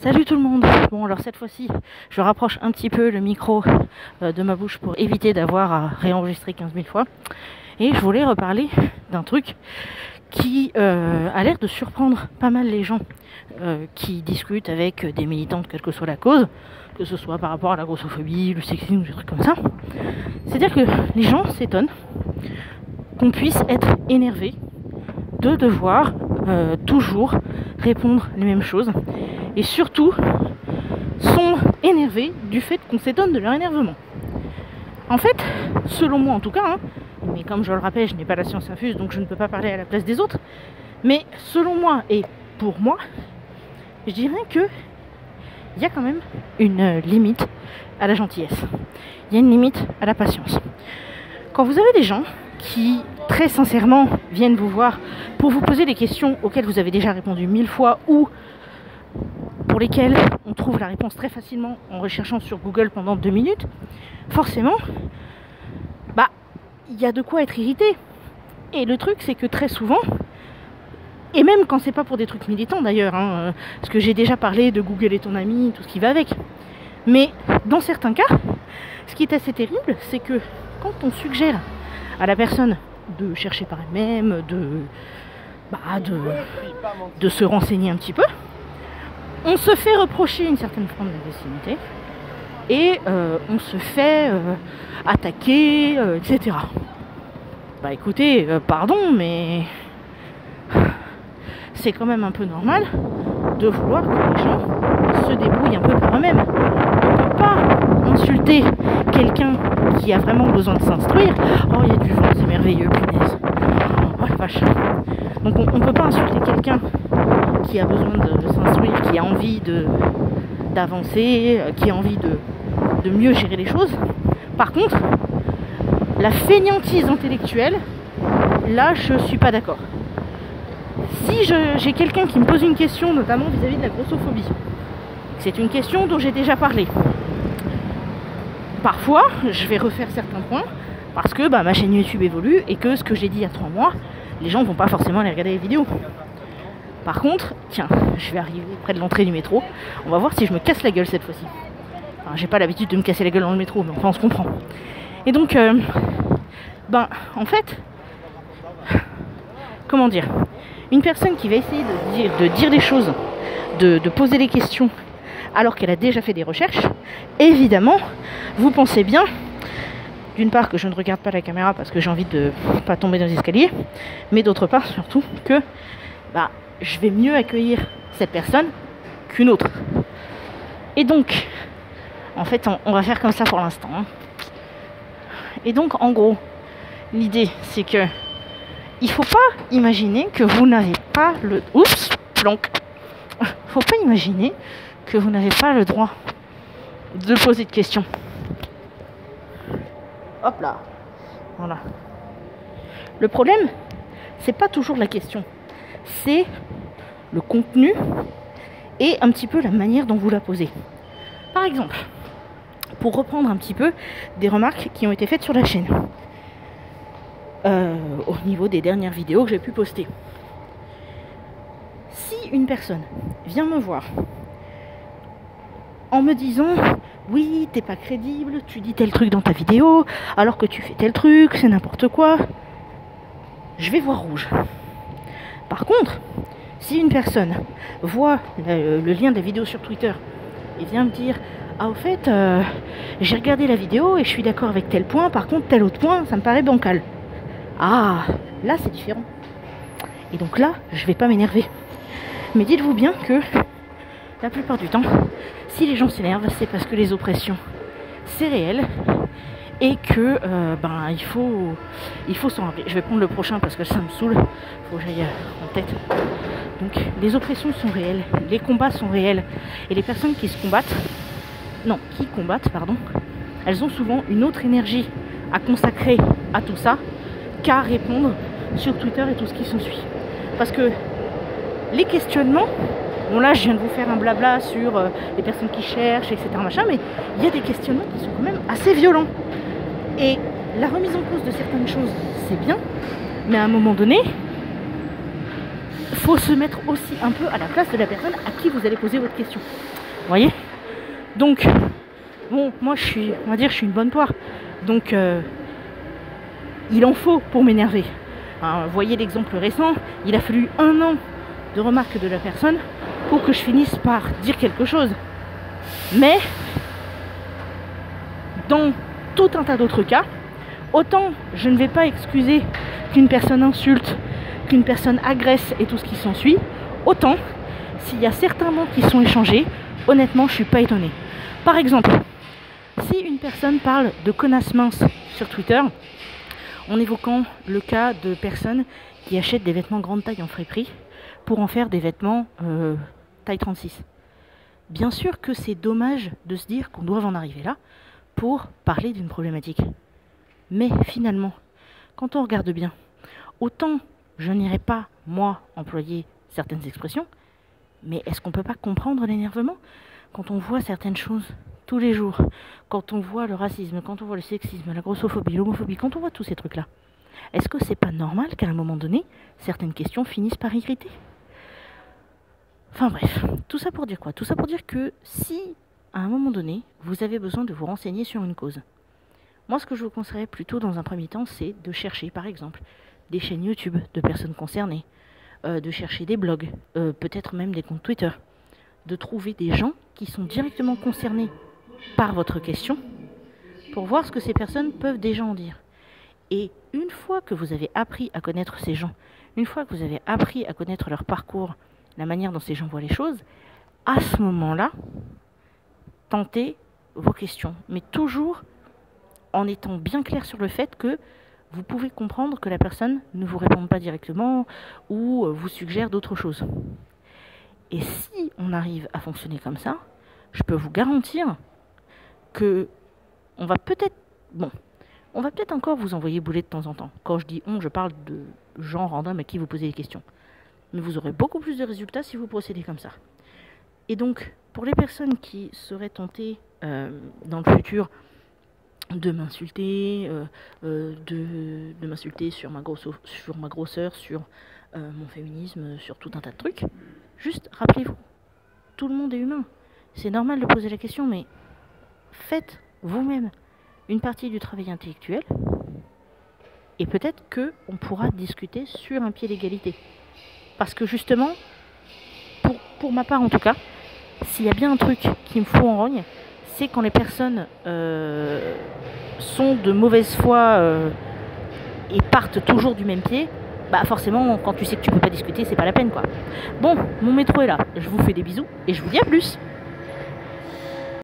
Salut tout le monde. Bon, alors cette fois-ci, je rapproche un petit peu le micro de ma bouche pour éviter d'avoir à réenregistrer 15 000 fois. Et je voulais reparler d'un truc qui a l'air de surprendre pas mal les gens qui discutent avec des militantes, quelle que soit la cause, que ce soit par rapport à la grossophobie, le sexisme, des trucs comme ça. C'est-à-dire que les gens s'étonnent qu'on puisse être énervé de devoir toujours répondre les mêmes choses, et surtout sont énervés du fait qu'on s'étonne de leur énervement. En fait, selon moi en tout cas, hein, mais comme je le rappelle, je n'ai pas la science infuse, donc je ne peux pas parler à la place des autres, mais selon moi et pour moi, je dirais que il y a quand même une limite à la gentillesse. Il y a une limite à la patience. Quand vous avez des gens qui, très sincèrement, viennent vous voir pour vous poser des questions auxquelles vous avez déjà répondu 1000 fois ou pour lesquelles on trouve la réponse très facilement en recherchant sur Google pendant 2 minutes, forcément, il y a de quoi être irrité. Et le truc, c'est que très souvent, et même quand c'est pas pour des trucs militants d'ailleurs, hein, parce que j'ai déjà parlé de Google est ton ami, tout ce qui va avec, mais dans certains cas, ce qui est assez terrible, c'est que quand on suggère à la personne de chercher par elle-même, de se renseigner un petit peu, on se fait reprocher une certaine forme d'agressivité et on se fait attaquer, etc. Bah écoutez, pardon, mais c'est quand même un peu normal de vouloir que les gens se débrouillent un peu par eux-mêmes. On ne peut pas insulter quelqu'un qui a vraiment besoin de s'instruire. Oh, il y a du vent, c'est merveilleux, punaise. Oh la vache. Donc on ne peut pas insulter quelqu'un qui a besoin de s'instruire, qui a envie d'avancer, qui a envie de mieux gérer les choses. Par contre, la fainéantise intellectuelle, là je suis pas d'accord. Si j'ai quelqu'un qui me pose une question, notamment vis-à-vis de la grossophobie, c'est une question dont j'ai déjà parlé. Parfois, je vais refaire certains points parce que ma chaîne YouTube évolue et que ce que j'ai dit il y a 3 mois, les gens vont pas forcément aller regarder les vidéos. Par contre, tiens, je vais arriver près de l'entrée du métro. On va voir si je me casse la gueule cette fois-ci. Enfin, j'ai pas l'habitude de me casser la gueule dans le métro, mais enfin on se comprend. Et donc, en fait, comment dire, une personne qui va essayer de dire des choses, de poser des questions, alors qu'elle a déjà fait des recherches, évidemment, vous pensez bien, d'une part que je ne regarde pas la caméra parce que j'ai envie de pas tomber dans les escaliers, mais d'autre part surtout que je vais mieux accueillir cette personne qu'une autre. Et donc, en fait, on va faire comme ça pour l'instant. Hein. Et donc, en gros, l'idée, c'est que il faut pas imaginer que vous n'avez pas le... Oups, planque. Faut pas imaginer que vous n'avez pas le droit de poser de questions. Hop là. Voilà. Le problème, c'est pas toujours la question. C'est le contenu et un petit peu la manière dont vous la posez. Par exemple, pour reprendre un petit peu des remarques qui ont été faites sur la chaîne au niveau des dernières vidéos que j'ai pu poster. Si une personne vient me voir en me disant oui, t'es pas crédible, tu dis tel truc dans ta vidéo alors que tu fais tel truc, c'est n'importe quoi, je vais voir rouge. Par contre, si une personne voit le lien de la vidéo sur Twitter et vient me dire ah au fait j'ai regardé la vidéo et je suis d'accord avec tel point, par contre tel autre point ça me paraît bancal, ah là c'est différent, et donc là je vais pas m'énerver. Mais dites-vous bien que la plupart du temps, si les gens s'énervent, c'est parce que les oppressions c'est réel et que il faut s'en rappeler. Je vais prendre le prochain parce que ça me saoule, faut que j'aille en tête. Donc les oppressions sont réelles, les combats sont réels, et les personnes qui combattent, elles ont souvent une autre énergie à consacrer à tout ça qu'à répondre sur Twitter et tout ce qui s'ensuit. Parce que les questionnements, bon là je viens de vous faire un blabla sur les personnes qui cherchent, etc. machin, mais il y a des questionnements qui sont quand même assez violents. Et la remise en cause de certaines choses, c'est bien, mais à un moment donné, faut se mettre aussi un peu à la place de la personne à qui vous allez poser votre question. Vous voyez? Donc, bon, moi on va dire je suis une bonne poire. Donc, il en faut pour m'énerver. Vous voyez l'exemple récent, il a fallu 1 an de remarques de la personne pour que je finisse par dire quelque chose. Mais, dans tout un tas d'autres cas, autant je ne vais pas excuser qu'une personne insulte, qu'une personne agresse et tout ce qui s'ensuit, autant s'il y a certains mots qui sont échangés, honnêtement je ne suis pas étonnée. Par exemple, si une personne parle de connasse mince sur Twitter, en évoquant le cas de personnes qui achètent des vêtements grande taille en friperie pour en faire des vêtements taille 36. Bien sûr que c'est dommage de se dire qu'on doit en arriver là pour parler d'une problématique. Mais finalement, quand on regarde bien, autant je n'irai pas, moi, employer certaines expressions, mais est-ce qu'on ne peut pas comprendre l'énervement quand on voit certaines choses tous les jours, quand on voit le racisme, quand on voit le sexisme, la grossophobie, l'homophobie, quand on voit tous ces trucs-là, est-ce que c'est pas normal qu'à un moment donné, certaines questions finissent par irriter? Enfin bref, tout ça pour dire quoi? Tout ça pour dire que si, à un moment donné, vous avez besoin de vous renseigner sur une cause, moi ce que je vous conseillerais plutôt dans un premier temps, c'est de chercher par exemple des chaînes YouTube de personnes concernées, de chercher des blogs, peut-être même des comptes Twitter, de trouver des gens qui sont directement concernés par votre question pour voir ce que ces personnes peuvent déjà en dire. Et une fois que vous avez appris à connaître ces gens, une fois que vous avez appris à connaître leur parcours, la manière dont ces gens voient les choses, à ce moment-là, tentez vos questions. Mais toujours en étant bien clair sur le fait que vous pouvez comprendre que la personne ne vous répond pas directement ou vous suggère d'autres choses. Et si on arrive à fonctionner comme ça, je peux vous garantir que on va peut-être encore vous envoyer bouler de temps en temps. Quand je dis on, je parle de gens random à qui vous posez des questions. Mais vous aurez beaucoup plus de résultats si vous procédez comme ça. Et donc, pour les personnes qui seraient tentées dans le futur de m'insulter, de m'insulter sur ma grosseur, sur mon féminisme, sur tout un tas de trucs, juste rappelez-vous, tout le monde est humain. C'est normal de poser la question, mais faites vous-même une partie du travail intellectuel et peut-être qu'on pourra discuter sur un pied d'égalité. Parce que justement, pour ma part en tout cas, s'il y a bien un truc qui me fout en rogne, c'est quand les personnes sont de mauvaise foi et partent toujours du même pied. Bah forcément, quand tu sais que tu peux pas discuter, c'est pas la peine quoi. Bon, mon métro est là. Je vous fais des bisous et je vous dis à plus.